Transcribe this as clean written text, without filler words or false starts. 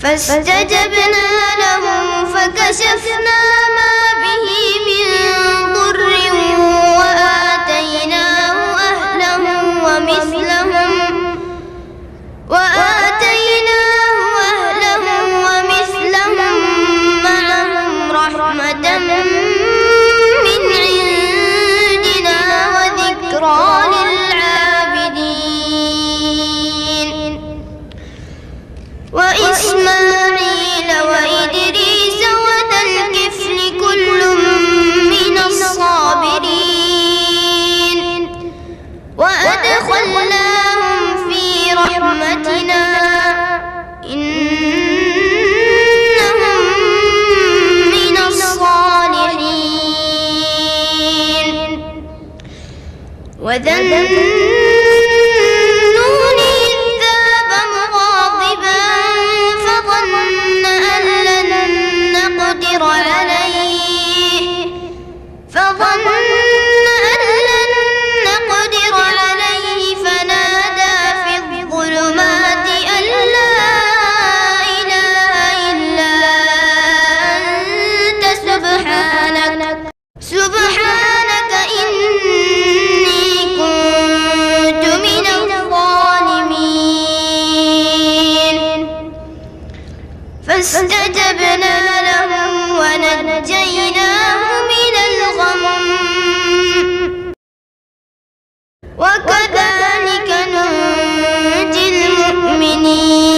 فاستجبنا له فكشفنا ما به من ضر وآتيناه أهله ومثلهم معهم رحمة من عندنا وذكرى للعابدين وإسماعيل وإدريس وذا الكفل كل من الصابرين وأدخلناهم في رحمتنا إنهم من الصالحين وذا النون إذ ذهب مغاضبا فظن أن لن نقدر عليه فنادى في الظلمات أن لا إله إلا أنت سبحانك إني كنت من الظالمين فاستجبنا له ونجيناه من الغم وكذلك ننجي المؤمنين